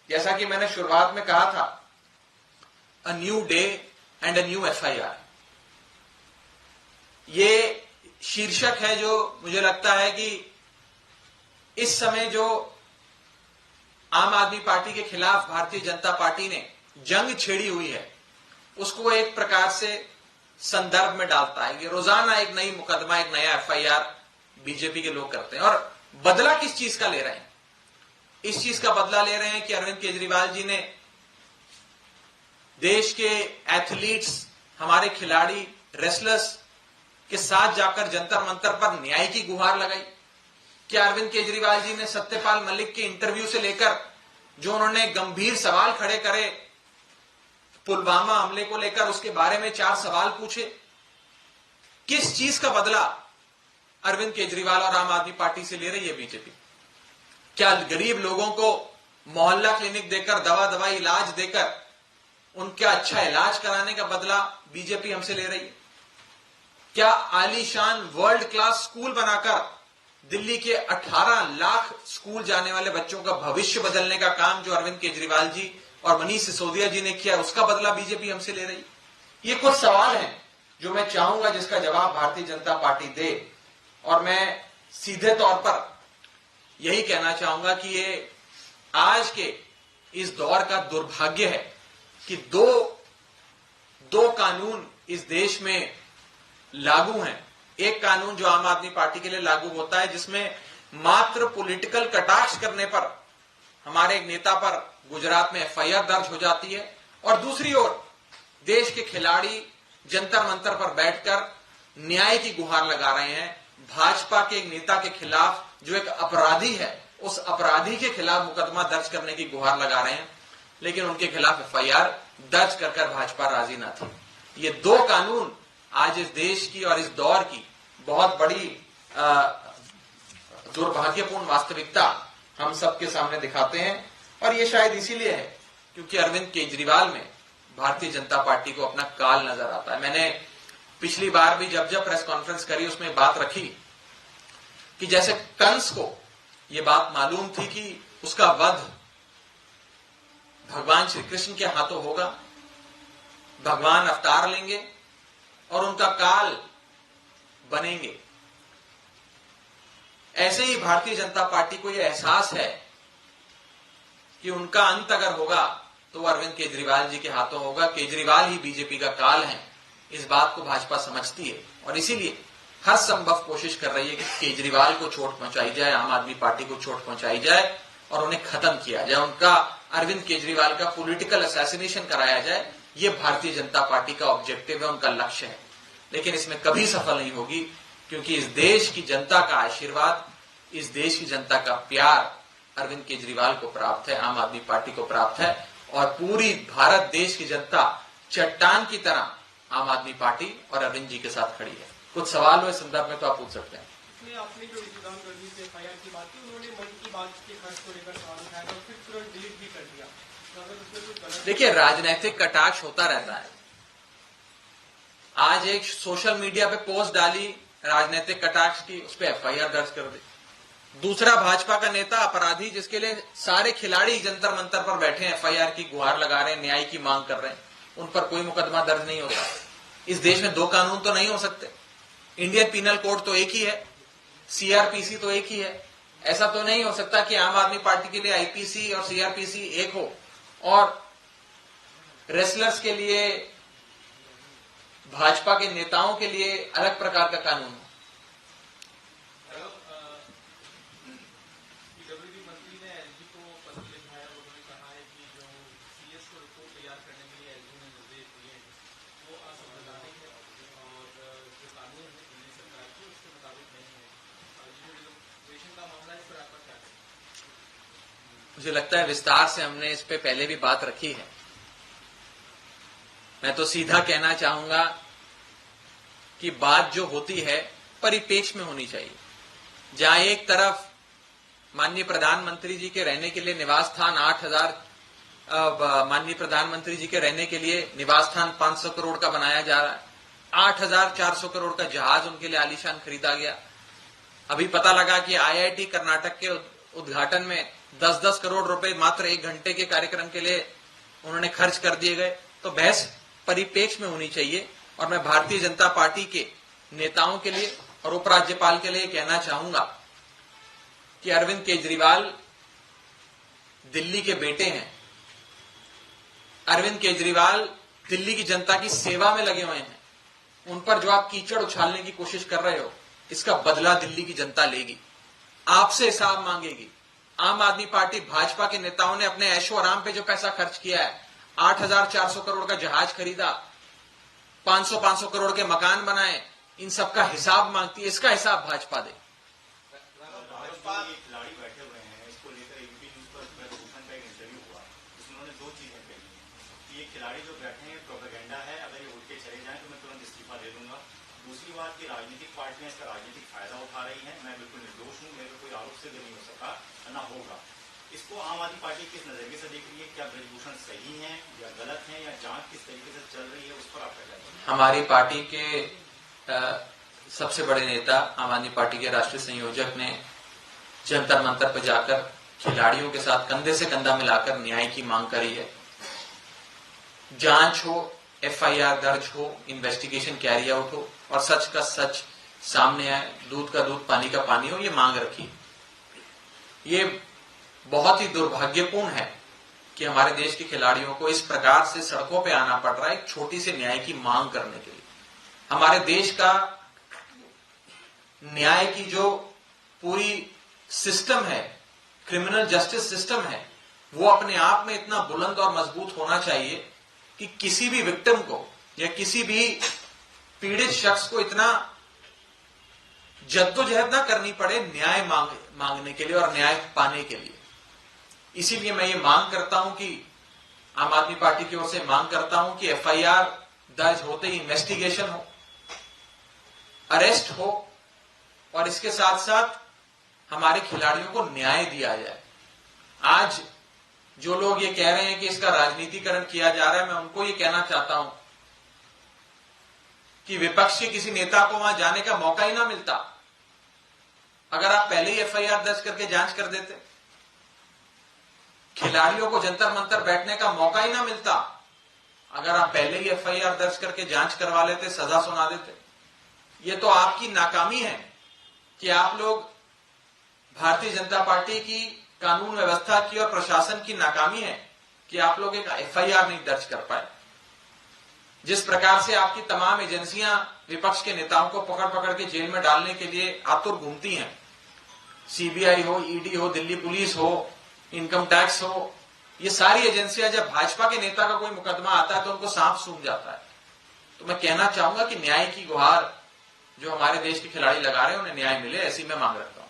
जैसा कि मैंने शुरुआत में कहा था, a new day and a new FIR, ये शीर्षक है जो मुझे लगता है कि इस समय जो आम आदमी पार्टी के खिलाफ भारतीय जनता पार्टी ने जंग छेड़ी हुई है, उसको एक प्रकार से संदर्भ में डालता है कि रोजाना एक नई मुकदमा, एक नया एफआईआर बीजेपी के लोग करते हैं। और बदला किस चीज का ले रहे हैं? इस चीज का बदला ले रहे हैं कि अरविंद केजरीवाल जी ने देश के एथलीट्स, हमारे खिलाड़ी, रेसलर्स के साथ जाकर जंतर मंतर पर न्याय की गुहार लगाई। क्या अरविंद केजरीवाल जी ने सत्यपाल मलिक के इंटरव्यू से लेकर जो उन्होंने गंभीर सवाल खड़े करे पुलवामा हमले को लेकर, उसके बारे में 4 सवाल पूछे, किस चीज का बदला अरविंद केजरीवाल और आम आदमी पार्टी से ले रही है बीजेपी? क्या गरीब लोगों को मोहल्ला क्लिनिक देकर, दवाई इलाज देकर उनका अच्छा इलाज कराने का बदला बीजेपी हमसे ले रही है? क्या आलीशान वर्ल्ड क्लास स्कूल बनाकर दिल्ली के 18 लाख स्कूल जाने वाले बच्चों का भविष्य बदलने का काम जो अरविंद केजरीवाल जी और मनीष सिसोदिया जी ने किया, उसका बदला बीजेपी हमसे ले रही है? ये कुछ सवाल हैं जो मैं चाहूंगा जिसका जवाब भारतीय जनता पार्टी दे। और मैं सीधे तौर पर यही कहना चाहूंगा कि ये आज के इस दौर का दुर्भाग्य है कि दो कानून इस देश में लागू हैं। एक कानून जो आम आदमी पार्टी के लिए लागू होता है, जिसमें मात्र पॉलिटिकल कटाक्ष करने पर हमारे एक नेता पर गुजरात में एफआईआर दर्ज हो जाती है, और दूसरी ओर देश के खिलाड़ी जंतर मंतर पर बैठकर न्याय की गुहार लगा रहे हैं। भाजपा के एक नेता के खिलाफ जो एक अपराधी है, उस अपराधी के खिलाफ मुकदमा दर्ज करने की गुहार लगा रहे हैं, लेकिन उनके खिलाफ एफआईआर दर्ज कर भाजपा राजी न थी। ये 2 कानून आज इस देश की और इस दौर की बहुत बड़ी दुर्भाग्यपूर्ण वास्तविकता हम सबके सामने दिखाते हैं। और ये शायद इसीलिए है क्योंकि अरविंद केजरीवाल में भारतीय जनता पार्टी को अपना काल नजर आता है। मैंने पिछली बार भी जब प्रेस कॉन्फ्रेंस करी, उसमें बात रखी कि जैसे कंस को यह बात मालूम थी कि उसका वध भगवान श्री कृष्ण के हाथों होगा, भगवान अवतार लेंगे और उनका काल बनेंगे, ऐसे ही भारतीय जनता पार्टी को यह एहसास है कि उनका अंत अगर होगा तो अरविंद केजरीवाल जी के हाथों होगा। केजरीवाल ही बीजेपी का काल है, इस बात को भाजपा समझती है और इसीलिए हर संभव कोशिश कर रही है कि केजरीवाल को चोट पहुंचाई जाए, आम आदमी पार्टी को चोट पहुंचाई जाए और उन्हें खत्म किया जाए, उनका अरविंद केजरीवाल का पॉलिटिकल असैसिनेशन कराया जाए। ये भारतीय जनता पार्टी का ऑब्जेक्टिव है, उनका लक्ष्य है, लेकिन इसमें कभी सफल नहीं होगी क्योंकि इस देश की जनता का आशीर्वाद, इस देश की जनता का प्यार अरविंद केजरीवाल को प्राप्त है, आम आदमी पार्टी को प्राप्त है और पूरी भारत देश की जनता चट्टान की तरह आम आदमी पार्टी और अरविंद जी के साथ खड़ी है। कुछ सवाल हो इस संदर्भ में तो आप पूछ सकते हैं। आपने जो इंतजाम करने से एफआईआर की बात की, उन्होंने मन की बात के खर्च को लेकर सवाल उठाया और फिर तुरंत डिलीट भी कर दिया। देखिए, राजनीतिक कटाक्ष होता रहता है। आज एक सोशल मीडिया पे पोस्ट डाली राजनीतिक कटाक्ष की, उस पर एफआईआर दर्ज कर दी। दूसरा भाजपा का नेता अपराधी जिसके लिए सारे खिलाड़ी जंतर मंतर पर बैठे हैं, एफआईआर की गुहार लगा रहे हैं, न्याय की मांग कर रहे हैं, उन पर कोई मुकदमा दर्ज नहीं होता। इस देश में 2 कानून तो नहीं हो सकते। इंडियन पीनल कोड तो एक ही है, सीआरपीसी तो एक ही है। ऐसा तो नहीं हो सकता कि आम आदमी पार्टी के लिए आईपीसी और सीआरपीसी एक हो और रेसलर्स के लिए, भाजपा के नेताओं के लिए अलग प्रकार का कानून हो। मुझे लगता है विस्तार से हमने इस पे पहले भी बात रखी है। मैं तो सीधा कहना चाहूंगा कि बात जो होती है परिप्रेक्ष्य में होनी चाहिए। जहां एक तरफ माननीय प्रधानमंत्री जी के रहने के लिए निवास स्थान 8,000, माननीय प्रधानमंत्री जी के रहने के लिए निवास स्थान 500 करोड़ का बनाया जा रहा है, 8,400 करोड़ का जहाज उनके लिए आलीशान खरीदा गया। अभी पता लगा कि आईआईटी कर्नाटक के उद्घाटन में 10-10 करोड़ रुपए मात्र 1 घंटे के कार्यक्रम के लिए उन्होंने खर्च कर दिए गए। तो बहस परिप्रेक्ष्य में होनी चाहिए। और मैं भारतीय जनता पार्टी के नेताओं के लिए और उपराज्यपाल के लिए कहना चाहूंगा कि अरविंद केजरीवाल दिल्ली के बेटे हैं। अरविंद केजरीवाल दिल्ली की जनता की सेवा में लगे हुए हैं। उन पर जो आप कीचड़ उछालने की कोशिश कर रहे हो, इसका बदला दिल्ली की जनता लेगी, आपसे हिसाब मांगेगी। आम आदमी पार्टी भाजपा के नेताओं ने अपने ऐशो आराम पे जो पैसा खर्च किया है, 8,400 करोड़ का जहाज खरीदा, 500 करोड़ के मकान बनाए, इन सबका हिसाब मांगती है। इसका हिसाब भाजपा दे। खिलाड़ी बैठे हुए हैं, इसको लेकर एबीपी न्यूज पर ब्रजभूषण का एक इंटरव्यू हुआ, जिसमें उन्होंने 2 चीजें कही कि ये खिलाड़ी जो बैठे हैं प्रोपेगेंडा है, अगर ये उठ के चले जाएं तो मैं तुरंत इस्तीफा दे दूंगा। दूसरी बात की राजनीतिक पार्टियां इसका राजनीतिक फायदा उठा रही हैं। मैं बिल्कुल निर्दोष हूं, मेरे कोई आरोप सिद्ध नहीं हो सका, ना होगा। इसको आम आदमी पार्टी किस नजरिए से देख रही है? क्या ब्रजभूषण सही है या गलत है, या जांच किस तरीके से चल रही है, उस पर आपका क्या कहना है? हमारी पार्टी के सबसे बड़े नेता, आम आदमी पार्टी के राष्ट्रीय संयोजक ने जंतर मंतर पर जाकर खिलाड़ियों के साथ कंधे से कंधा मिलाकर न्याय की मांग करी है। जांच हो, एफआईआर दर्ज हो, इन्वेस्टिगेशन कैरी आउट हो और सच का सच सामने आए, दूध का दूध पानी का पानी हो, ये मांग रखी। ये बहुत ही दुर्भाग्यपूर्ण है कि हमारे देश के खिलाड़ियों को इस प्रकार से सड़कों पे आना पड़ रहा है एक छोटी सी न्याय की मांग करने के लिए। हमारे देश का न्याय की जो पूरी सिस्टम है, क्रिमिनल जस्टिस सिस्टम है, वो अपने आप में इतना बुलंद और मजबूत होना चाहिए कि किसी भी विक्टिम को या किसी भी पीड़ित शख्स को इतना जद्दोजहद ना करनी पड़े न्याय मांगने के लिए और न्याय पाने के लिए। इसीलिए मैं ये मांग करता हूं कि आम आदमी पार्टी की ओर से मांग करता हूं कि एफआईआर दर्ज होते ही इन्वेस्टिगेशन हो, अरेस्ट हो और इसके साथ साथ हमारे खिलाड़ियों को न्याय दिया जाए। आज जो लोग ये कह रहे हैं कि इसका राजनीतिकरण किया जा रहा है, मैं उनको ये कहना चाहता हूं कि विपक्ष के किसी नेता को वहां जाने का मौका ही ना मिलता अगर आप पहले ही एफआईआर दर्ज करके जांच कर देते। खिलाड़ियों को जंतर मंतर बैठने का मौका ही ना मिलता अगर आप पहले ही एफआईआर दर्ज करके जांच करवा लेते, सजा सुना देते। ये तो आपकी नाकामी है कि आप लोग, भारतीय जनता पार्टी की कानून व्यवस्था की और प्रशासन की नाकामी है कि आप लोग एक एफआईआर नहीं दर्ज कर पाए। जिस प्रकार से आपकी तमाम एजेंसियां विपक्ष के नेताओं को पकड़ पकड़ के जेल में डालने के लिए आतुर घूमती हैं, सीबीआई हो, ईडी हो, दिल्ली पुलिस हो, इनकम टैक्स हो, ये सारी एजेंसियां जब भाजपा के नेता का कोई मुकदमा आता है तो उनको सांप सूंघ जाता है। तो मैं कहना चाहूंगा कि न्याय की गुहार जो हमारे देश के खिलाड़ी लगा रहे हैं उन्हें न्याय मिले, ऐसी मैं मांग रखता हूं।